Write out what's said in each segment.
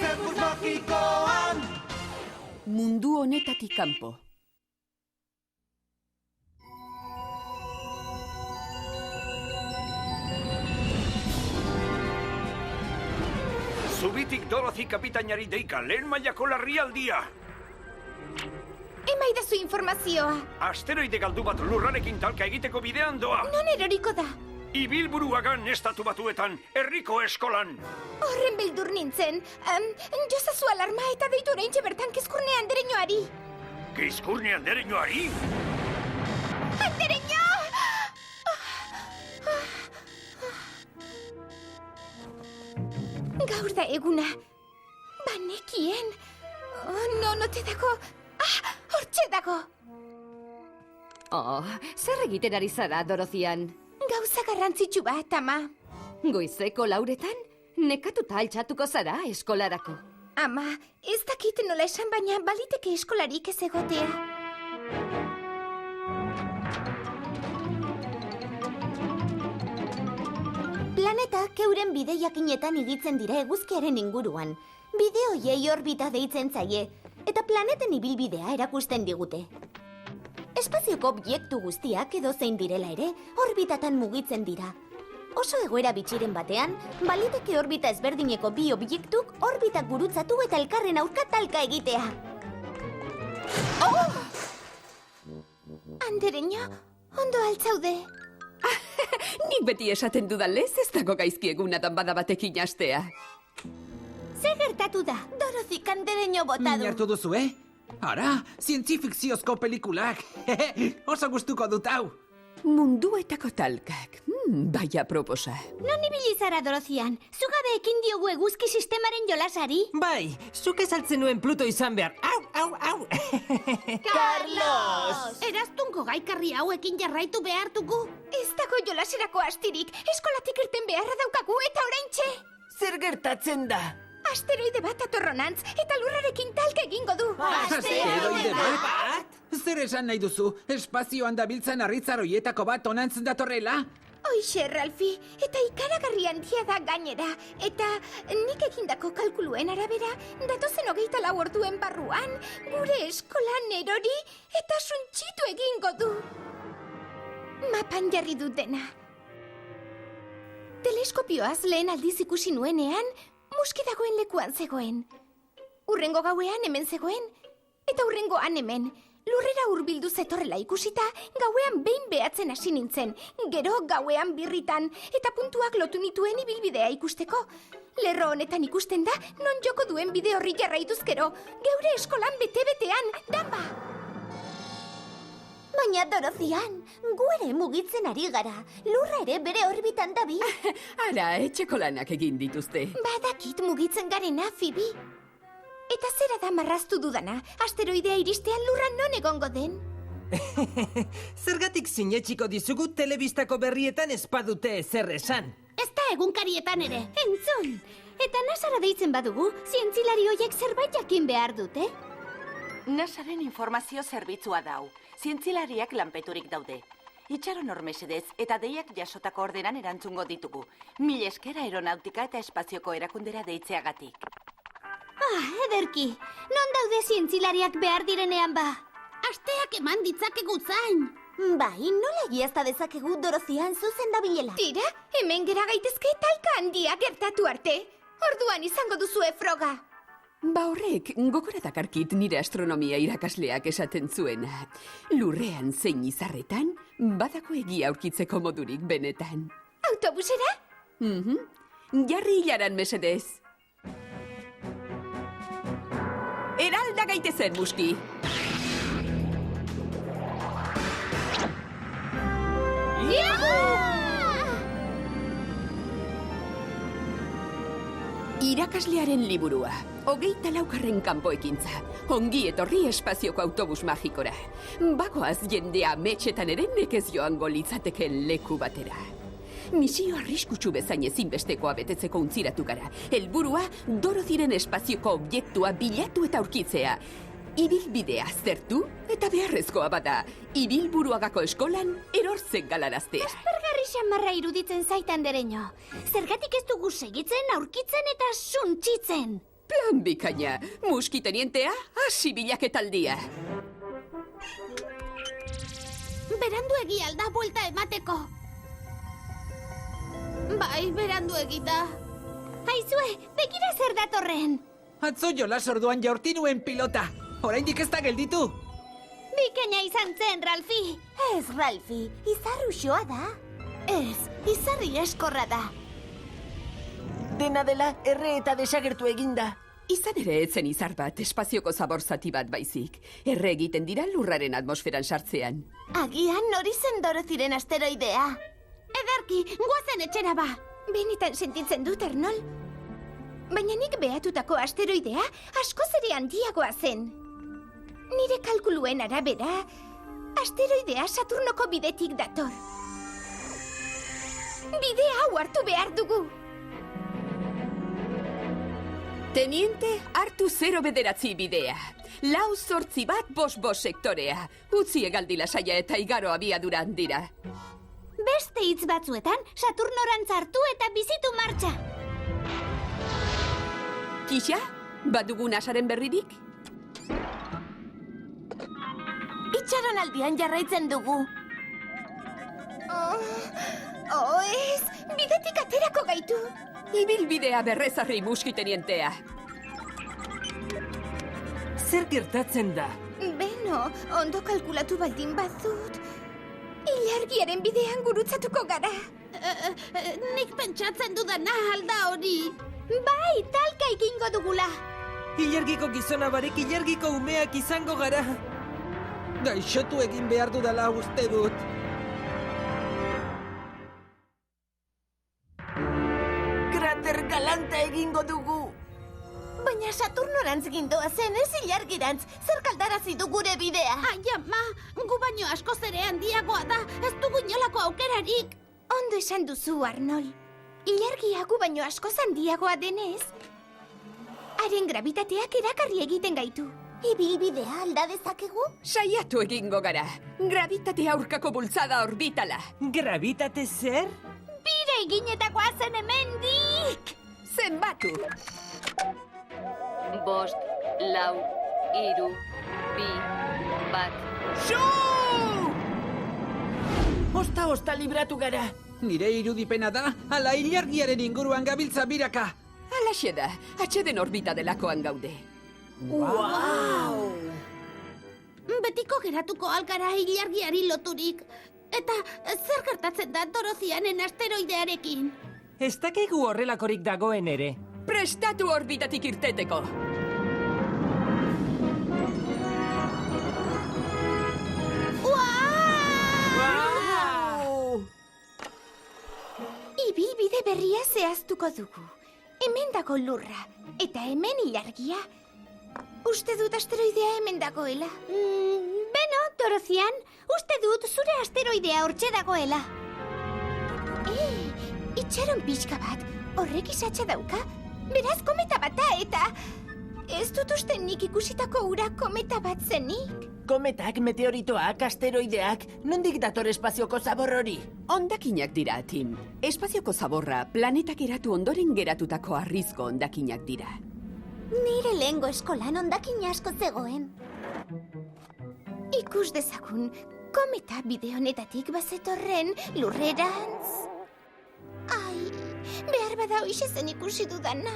Rebus magikoan. Mundu honetatik kanpo. Zubitik Dorothy kapitainari deika lehen mailako larrialdia. Emaidazu informazioa. Asteroide galdu bat lurrarekin talka egiteko bidean doa. Non eroriko da? Ibilburuagan estatu batuetan, herriko eskolan. Horren beldur nintzen. Jozazu alarma eta deitu oraintxe bertan Kizkurne andereñoari. Kizkurne andereñoari? Andereño! Gaur da eguna. Banekien. Note dago. Hortxe dago. Zer egiten ari zara, Dorothian? Gauza garrantzitsu bat, ama. Goizeko lauretan? Nekatuta altxatuko zara eskolarako. Ama, ez dakit nola esan, baina baliteke eskolarik ez egotea. Planetak euren bideiakinetan igitzen dira eguzkiaren inguruan. Bide hoiei orbita deitzen zaie, eta planeten ibilbidea erakusten digute. Espazioko objektu guztiak edozein direla ere, orbitatan mugitzen dira. Oso egoera bitxiren batean, baliteke orbita ezberdineko bi objektuk orbitak gurutzatu eta elkarren aurka talka egitea. Andereño, ondo altzaude. Nik beti esaten dudanlez ez dago gaizki egunatan bada batekin astea. Ze gertatu da? Dorothy Andereño bota du. Hartu duzu, Ara, zientzifikziozko pelikulak. Oso gustuko dut hau. Munduetako talkak. Baia proposa. Non ibili zara, Dorothyan? Zugabe ekin diogu eguzki sistemaren jolasari? Bai, zuk ezaltzen nuen Pluto izan behar. Au! Carlos! Eraztunko gaikarri hauekin jarraitu behartuko? Ez dago jolaserako astirik. Eskolatik irten beharra daukagu eta oraintxe. Zer gertatzen da? Asteroide bat atorronantz eta lurrarekin talka egingo du. Asteroide bat? Zer esan nahi duzu? Espazioan dabiltzan harritzaroietako bat onantz datorrela? Hoixe, Ralfi, eta ikaragarri handia da gainera. Eta nik egindako kalkuluen arabera, datozen 24 orduen barruan, gure eskolan erori eta suntxitu egingo du. Mapan jarri dut dena. Teleskopioaz lehen aldiz ikusi nuenean, muski dagoen lekuan zegoen. Urrengo gauean hemen zegoen, eta urrengoan hemen. Lurrera hurbildu zetorrela ikusita, gauean behin behatzen hasi nintzen. Gero gauean birritan, eta puntuak lotu nituen ibilbidea ikusteko. Lerro honetan ikusten da, non joko duen bide horri jarraituz gero. Geure eskolan bete-betean, damba! Baina, Dorothyan, gu ere mugitzen ari gara. Lurra ere bere orbitan dabil. Ara, etxeko lanak egin dituzte. Badakit mugitzen garena, Phoebe. Eta zera da marraztu dudana, asteroidea iristean lurra non egongo den? Zergatik sinetxiko dizugu telebistako berrietan espadute ezer esan. Ez da egunkarietan ere, entzun! Eta NASAra deitzen badugu, zientzilari hoiek zerbait jakin behar dute? NASAren informazio zerbitzua dau. Zientzilariak lanpeturik daude. Itxaron hormesedez eta deiak jasotako ordenan erantzungo ditugu. Mil esker aeronautika eta espazioko erakundera deitzeagatik. Ederki, non daude zientzilariak behar direnean ba? Asteak eman ditzakegu zain. Bai, nola egiazta dezakegu Dorothyan zuzen dabilela? Tira, hemen gera gaitezke talka handia gertatu arte. Orduan izango duzue froga. Ba horrek, gogora dakarkit nire astronomia irakasleak esaten zuena. Lurrean zein izarretan, badako egia aurkitzeko modurik benetan. Autobusera? Jarri hilaran mesedez. Eralda gaitezen, muski! Irakaslearen liburua. 24. kanpo ekintza. Ongi etorri espazioko autobus magikora. Bagoaz jendea ametxetan ere nekez joango litzateken leku batera. Misio arriskutsu bezain ezinbestekoa betetzeko untziratu gara. Helburua, Dorothyren espazioko objektua bilatu eta aurkitzea. Ibilbidea aztertu eta beharrezkoa bada. Ibilburuagako eskolan erortzen galaraztea. Aspergarri xamarra iruditzen zait, Andereño. Zergatik ez dugu segitzen, aurkitzen eta suntxitzen. Plan bikaina. Muskitenientea, hasi bilaketaldia. Beranduegi alda buelta emateko. Bai, beranduegi da. Aizue, begira zer datorren. Atzo jolas orduan jaurti nuen pilota. Oraindik ez da gelditu. Bikaina izan zen, Ralfi. Ez, Ralfi, izar uxoa da. Ez, izarri eskorra da. Dena dela, erre eta desagertu eginda. Izan ere etzen izar bat, espazioko zabor zati bat baizik. Erre egiten dira lurraren atmosferan sartzean. Agian hori zen Dorothyren asteroidea. Ederki, guazen etxera ba. Benetan sentitzen dut, Arnold. Baina nik behatutako asteroidea askoz ere handiagoa zen. Nire kalkuluen arabera, asteroidea Saturnoko bidetik dator. Bide hau hartu behar dugu. Teniente, hartu 0-9 bidea. 4-8-5 sektorea. Utzi egaldi lasaia eta igaro abiadura handira. Beste hitz batzuetan, Saturnorantz hartu eta bizitu martxa. Kixa, badugu nasaren berririk? Itxaronaldian jarraitzen dugu. Ez, bidetik aterako gaitu. Ibilbidea berrezarri muskitenientea. Zer gertatzen da? Beno, ondo kalkulatu baldin bazut. Ilargiaren bidean gurutzatuko gara. Nik pentsatzen dudana alda hori. Bai, talka egingo dugula. Ilargiko gizona barek ilargiko umeak izango gara. Gaixotu egin behar dudala uste dut. Krater galanta egingo dugu. Baina Saturnorantz gindoa zen, ez ilargirantz. Zer kaldarazi du gure bidea? Ai, ama, gu baino askoz ere handiagoa da. Ez dugu inolako aukerarik. Ondo esan duzu, Arnold. Ilargia gu baino askoz handiagoa denez, haren gravitateak erakarri egiten gaitu. Ibilbidea alda dezakegu? Saiatu egingo gara. Gravitate aurkako bultzada orbitala. Gravitate zer? Bire eginetakoa zen hemendik! Zenbatu! 5, 4, 3, 2, 1. Osta libratu gara. Nire irudipena da, ala ilargiaren inguruan gabiltza biraka. Alaxe da, atxeden orbita delakoan gaude. Wow! Betiko geratuko algara ilargiari loturik. Eta zer gertatzen da Dorothianen asteroidearekin? Ez dakigu horrelakorik dagoen ere. Prestatu orbitatik irteteko! Ibilbide berria zehaztuko dugu. Hemen dago lurra, eta hemen ilargia. Uste dut asteroidea hemen dagoela. Beno, Dorothian, uste dut zure asteroidea hortxe dagoela. Itxaron pixka bat, horrek isatxa dauka? Beraz kometa bata eta... Ez dut uste nik ikusitako ura kometa bat zenik. Kometak, meteoritoak, asteroideak, nondik dator espazioko zabor hori? Ondakinak dira, Tim. Espazioko zaborra planetak eratu ondoren geratutako arrizko ondakinak dira. Nire lehengo eskolan hondakin asko zegoen. Ikus dezagun, kometa bide honetatik bazetorren lurrerantz. Ai, behar bada hoxe zen ikusi dudana.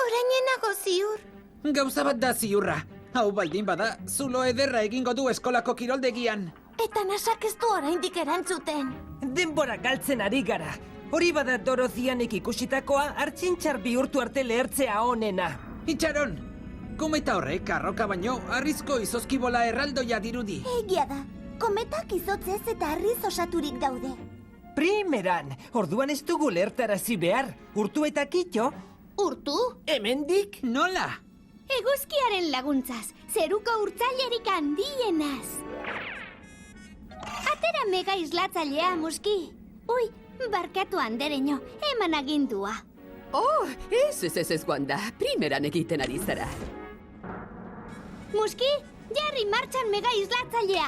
Orainenago ziur. Gauza bat da ziurra. Hau baldin bada, zulo ederra egingo du eskolako kiroldegian. Eta nasak ez du oraindik erantzuten. Denbora galtzen ari gara. Hori bada Dorothianek ikusitakoa hartxintxar bihurtu arte lehertzea onena. Itxaron! Kometa horrek arroka baino, arrizko izozkibola erraldoia dirudi. Egia da, kometak izotzez eta harriz osaturik daude. Primeran, orduan ez dugu lehertarazi behar. Urtu eta kitxo? Urtu? Hemendik? Nola? Eguzkiaren laguntzaz, zeruko urtzailerik handienaz. Atera mega islatzailea, Muski. Ui, barkatu andereño, eman agindua. Oh, ez, Wanda. Primeran egiten ari zara. Muski, jarri martxan mega islatzailea.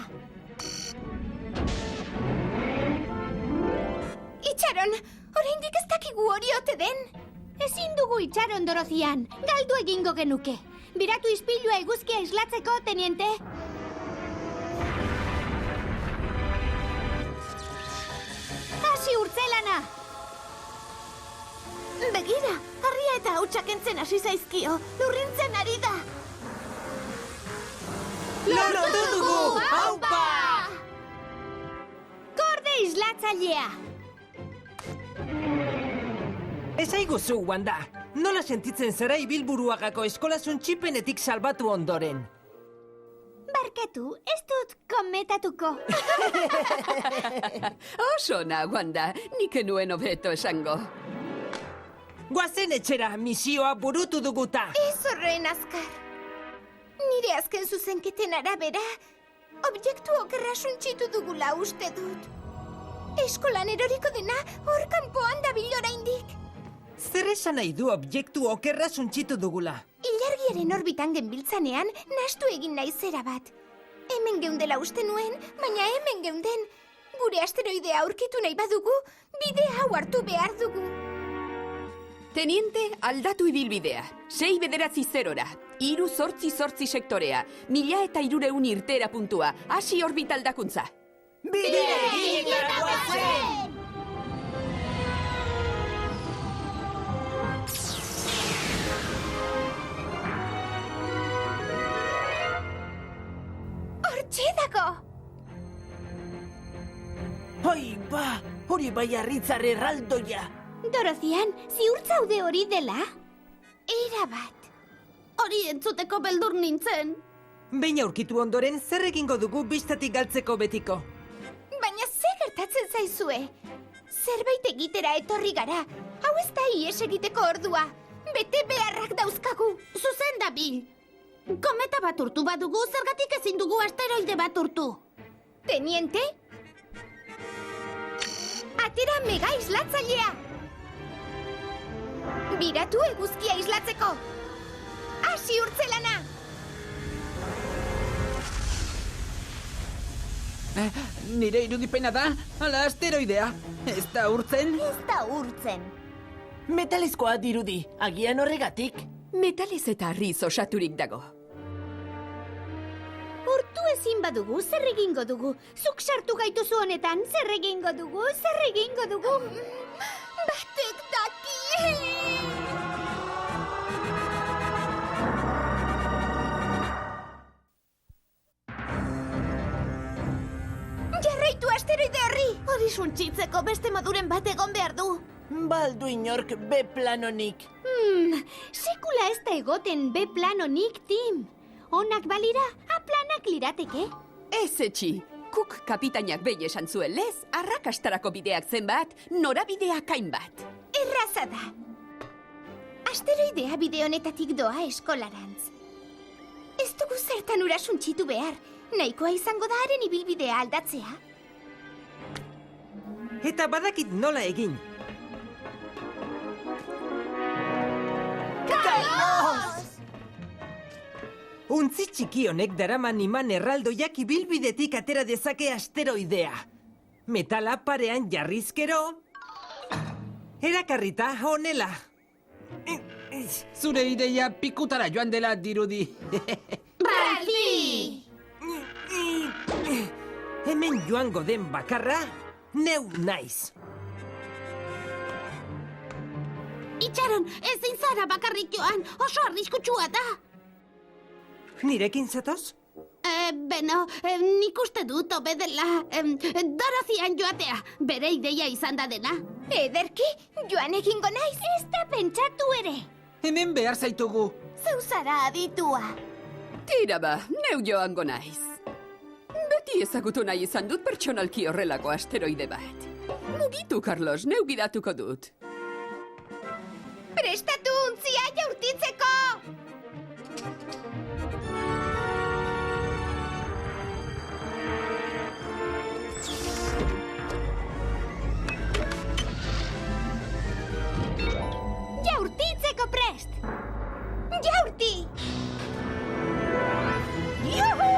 Itxaron, oraindik ez dakigu hori ote den. Ezin dugu itxaron, Dorozian. Galdu egingo genuke. Biratu ispilua eguzkia islatzeko, teniente. Hasi urtzelana! Begira, harria eta hautsak entzen hasi zaizkio. Lurrintzen ari da. Lortu dugu! Aupa! Korde islatzailea! Ezaiguzu, Wanda. Nola sentitzen zara Ibilburuagako eskolasun txipenetik salbatu ondoren? Barkatu, ez dut kometatuko. Oso ona, Wanda, nik enuen hobeto esango. Goazen etxera, misioa burutu duguta. Ez horren azkar. Nire azken zuzenketen arabera, objektu okerra suntsitu dugula uste dut. Eskolan eroriko dena hor kanpoan dabil oraindik. Zer esan nahi du objektu okerra suntsitu dugula? Ilargiaren orbitan genbiltzanean, nahastu egin naizera bat. Hemen geundela uste nuen, baina hemen geunden. Gure asteroidea aurkitu nahi badugu, bide hau hartu behar dugu. Teniente, aldatu ibilbidea. 6-9-0-ra. 3-8-8 sektorea. 1000 irtera puntua. Hasi orbitaldakuntza. Bide egitera goazen! Hortxe dago! Hoi, ba, hori bai harritzar erraldoia. Dorozian, ziurtzaude hori dela? Erabat. Hori entzuteko beldur nintzen. Behin aurkitu ondoren, zer egingo dugu bistatik galtzeko betiko? Baina ze gertatzen zaizue? Zerbait egitera etorri gara. Hau ez da ies egiteko ordua. Bete beharrak dauzkagu. Zuzen da Bill. Kometa bat urtu badugu, zergatik ezin dugu asteroide bat urtu. Teniente? Atera mega islatzailea! Biratu eguzkia islatzeko! Hasi urtzelana! Nire irudipena da, ala asteroidea. Ez da urtzen? Ez da urtzen. Metalezkoa dirudi, agian horregatik. Metalez eta harriz osaturik dago. Urtu ezin badugu, zer egingo dugu? Zuk sartu gaituzu honetan, zer egingo dugu? Zer egingo dugu? Batek daki! Jarraitu asteroide horri! Hori suntsitzeko beste moduren bat egon behar du. Baldu inork B planonik. Sekula ez da egoten B planonik, Tim. Onak balira, A planak lirateke. Ez etxi. Kuk kapitainak behi esan zuen lez, arrakastarako bideak zenbat, norabideak hainbat. Erraza da. Asteroidea bide honetatik doa eskolarantz. Ez dugu zertan ura suntsitu behar. Nahikoa izango da haren ibilbidea aldatzea. Eta badakit nola egin. Untzi txiki honek daraman iman erraldoiak ibilbidetik atera dezake asteroidea. Metala parean jarrizkero, erakarrita honela. Zure ideia pikutara joan dela dirudi. Ralfi! Hemen joango den bakarra, neu naiz. Itxaron, ezin zara bakarrik joan, oso arriskutsua da. Nirekin zatoz? Beno, nik uste dut hobe dela Dorozian joatea, bere ideia izan da dena. Ederki, joan egingo naiz. Ez da pentsatu ere. Hemen behar zaitugu. Zeu zara aditua. Tira ba, neu joango naiz. Beti ezagutu nahi izan dut pertsonalki horrelako asteroide bat. Mugitu, Carlos, neu gidatuko dut. Prestatu untzia jaurtitzeko! Jaurtitzeko prest! Jaurti! Juhu!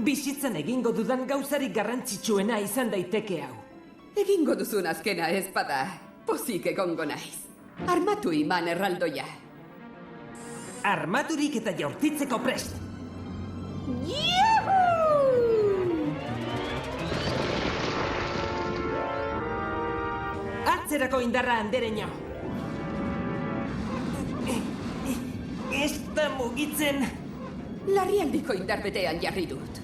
Bizitza bizitzan egingo dudan gauzarik garrantzitsuena izan daiteke hau. Egingo duzun azkena ez bada, pozik egongo naiz. Armatu iman erraldoia. Armaturik eta jaurtitzeko prest. Atzerako indarra, Andereño. Ez da mugitzen. Larrialdiko indarbetean jarri dut.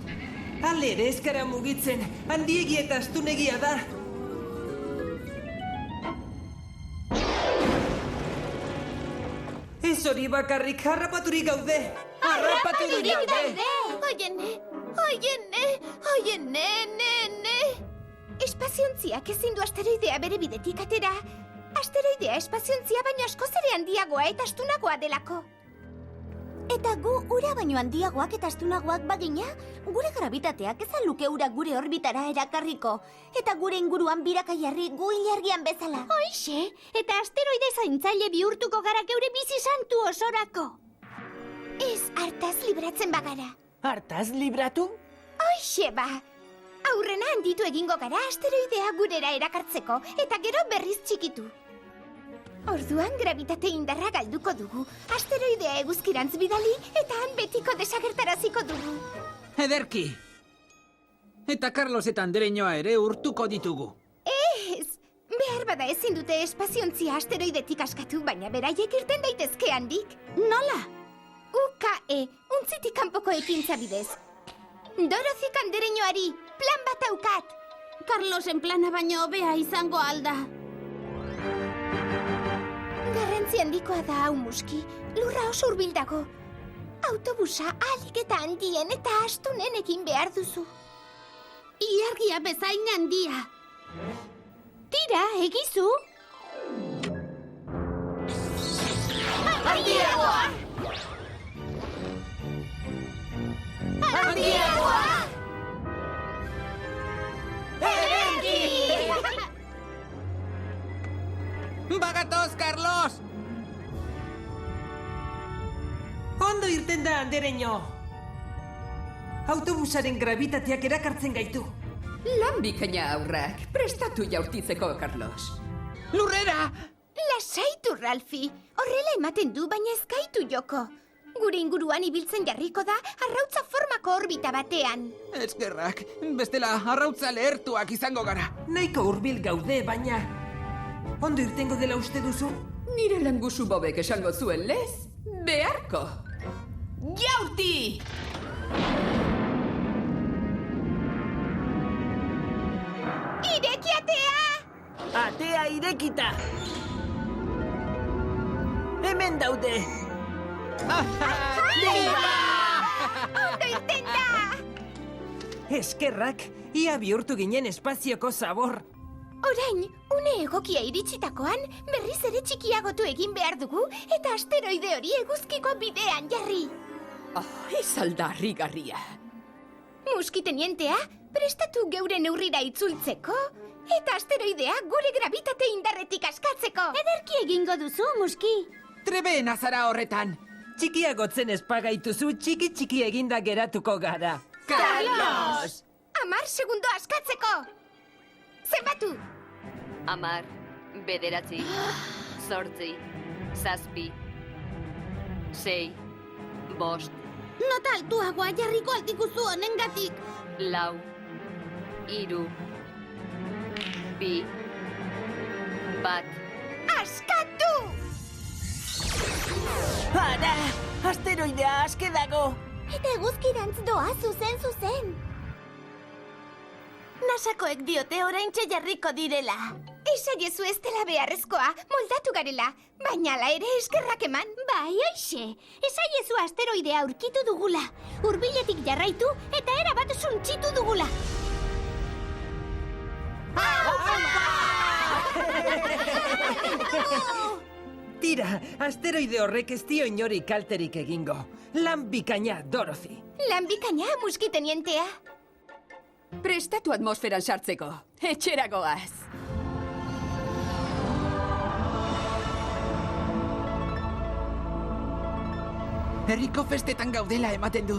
Ale ere ez gara mugitzen. Handiegi eta astunegia da. Ez hori bakarrik, harrapaturik gaude. Harrapaturik daude! Oiene, ne. Espaziontziak ezin du asteroidea bere bidetik atera. Asteroidea espaziontzia baino askoz ere handiagoa eta astunagoa delako. Eta gu ura baino handiagoak eta astunagoak bagina, gure gravitateak ez luke ura gure orbitara erakarriko. Eta gure inguruan biraka jarri gu ilargian bezala. Hoixe, eta asteroide zaintzaile bihurtuko gara geure bizi santu osorako. Ez hartaz libratzen bagara. Hartaz libratu? Hoixe ba! Aurrena handitu egingo gara asteroidea gurera erakartzeko, eta gero berriz txikitu. Orduan gravitate indarra galduko dugu. Asteroidea eguzkirantz bidali, eta han betiko desagertaraziko dugu. Ederki! Eta Carlos eta Andereñoa ere urtuko ditugu. Ez! Behar bada ezin dute espaziontzia asteroidetik askatu, baina beraiek irten daitezke handik. Nola? UKE, untzitik kanpoko ekintza bidez. Dorothy Andereñoari, plan bat daukat. Carlosen plana baino hobea izango alda. Garrantzi handikoa da hau, Muski. Lurra oso hurbil dago. Autobusa ahalik eta handien eta astunen egin behar duzu. Ilargia bezain handia. Tira, egizu. Handiagoa! Handiagoa! Bagatoz, Carlos! Ondo irten da, Andereño. Autobusaren gravitateak erakartzen gaitu. Lan bikaina aurrak, prestatu jaurtitzeko, Carlos. Lurrera! Lasaitu, Ralfi. Horrela ematen du, baina ez gaitu joko. Gure inguruan ibiltzen jarriko da arrautza formako orbita batean. Eskerrak, bestela arrautza lehertuak izango gara. Nahiko hurbil gaude, baina... Ondo irtengo dela uste duzu? Nire langusu bobek esango zuen lez, beharko. Jaurti! Ireki atea! Atea irekita! Hemen daude! Ondo irten da! Eskerrak, ia bihurtu ginen espazioko zabor. Orain, une egokia iritsitakoan, berriz ere txikiagotu egin behar dugu, eta asteroide hori eguzkiko bidean jarri. Ez alda harrigarria. Muskitenientea, prestatu geure neurrira itzultzeko, eta asteroidea gure gravitate indarretik askatzeko. Ederki egingo duzu, Muski. Trebeen azara horretan. Txikiagotzen espagaituzu, txiki eginda geratuko gara. Carlos! 10 segundo askatzeko! Zenbatu! 10, 9, 8, 7, 6, 5, Nota altuagoa jarriko altikuzu honengatik. 4, 3, 2, 1. Askatu! Ara! Asteroidea aske dago! Eta eguzkirantz doa zuzen. Nasakoek diote oraintxe jarriko direla. Esaiezu ez dela beharrezkoa, moldatu garela. Baina ala ere eskerrak eman. Bai, hoixe. Esaiezu asteroidea aurkitu dugula. Hurbiletik jarraitu eta erabat suntsitu dugula. Tira, asteroide horrek ez dio inori kalterik egingo. Lan bikaina, Dorothy. Lan bikaina, muskitenientea. Prestatu atmosferan sartzeko. Etxera goaz. Herriko festetan gaudela ematen du.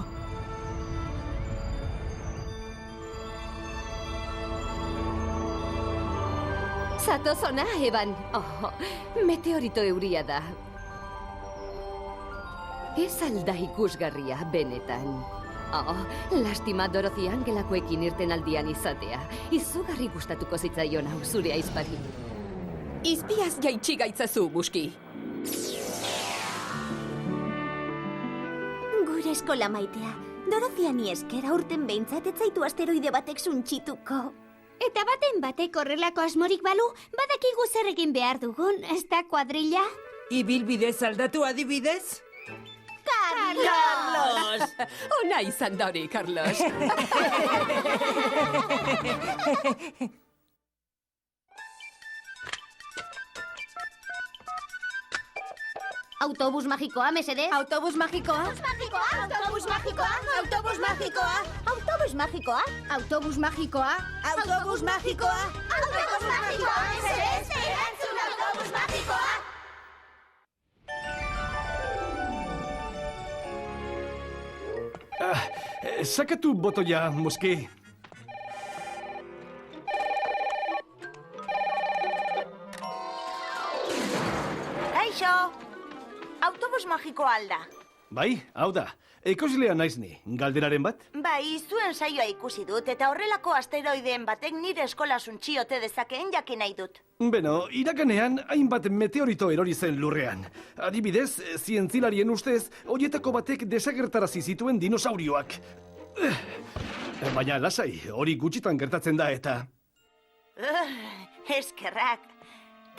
Zatoz ona, Eban. Oh, meteorito euria da. Ez alda ikusgarria, benetan. Oh, lastima Dorothy angelakoekin irten aldian izatea. Izugarri gustatuko zitzaion hau zure aizpari. Izpiaz jaitsi gaitzazu, Buski. Gure eskola maitea. Doroziani esker aurten behintzat ez zaitu asteroide batek suntsituko. Eta baten batek horrelako asmorik balu, badakigu zer egin behar dugun, ez da kuadrilla? Ibilbidez aldatu adibidez? Carlos! Ona izan da hori, Carlos. Autobus magikoa, mesedez? Autobus magikoa? Autobus magikoa? Autobus magikoa? Autobus magikoa? Autobus magikoa? Autobus magikoa? Autobus magikoa, mesedez? Erantzun autobus magikoa? Sakatu botoia, Muski. Kaixo! Autobus magikoa alda. Bai, hau da. Ekoslea naiz ni, galderaren bat? Bai, zuen saioa ikusi dut, eta horrelako asteroideen batek nire eskola suntxiote dezakeen jakin nahi dut. Beno, iraganean hainbat meteorito erori zen lurrean. Adibidez, zientzilarien ustez, horietako batek desagertarazi zituen dinosaurioak. Baina lasai, hori gutxitan gertatzen da eta... Eskerrak.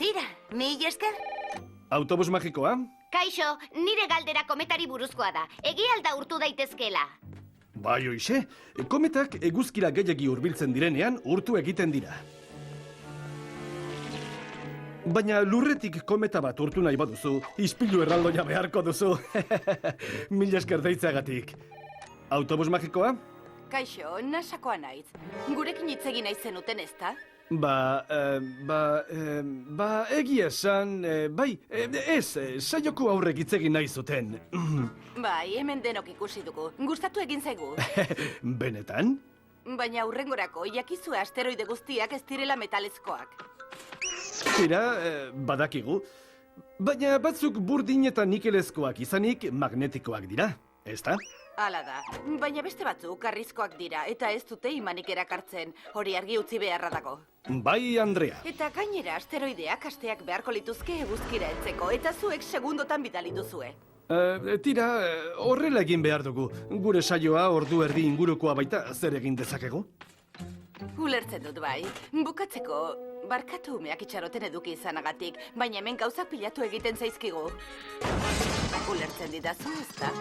Tira, mil esker? Autobus magikoa? Kaixo, nire galdera kometari buruzkoa da. Egia alda urtu daitezkela. Bai hoixe, kometak eguzkira gehiagi hurbiltzen direnean urtu egiten dira. Baina lurretik kometa bat urtu nahi baduzu, ispilu erraldoia beharko duzu. Mil esker deitzeagatik. Autobus magikoa? Kaixo, nasakoa naiz. Gurekin hitz egin nahi zenuten ezta? Egia esan, bai, saioko aurrek hitz egin nahi zuten. Bai, hemen denok ikusi dugu. Gustatu egin zaigu. Benetan? Baina hurrengorako jakizu asteroide guztiak ez direla metalezkoak. Tira, badakigu. Baina batzuk burdin eta nikelezkoak izanik magnetikoak dira, ezta? Hala da, baina beste batzuk harrizkoak dira eta ez dute imanik erakartzen, hori argi utzi beharra dago. Bai, Andrea. Eta gainera asteroideak asteak beharko lituzke eguzkira heltzeko eta zuek segundotan bidali duzue. Tira, horrela egin behar dugu. Gure saioa ordu erdi ingurukoa baita, zer egin dezakegu? Ulertzen dut bai, bukatzeko barkatu umeak itxaroten eduki izanagatik, baina hemen gauzak pilatu egiten zaizkigu. Ulertzen didazu, ezta?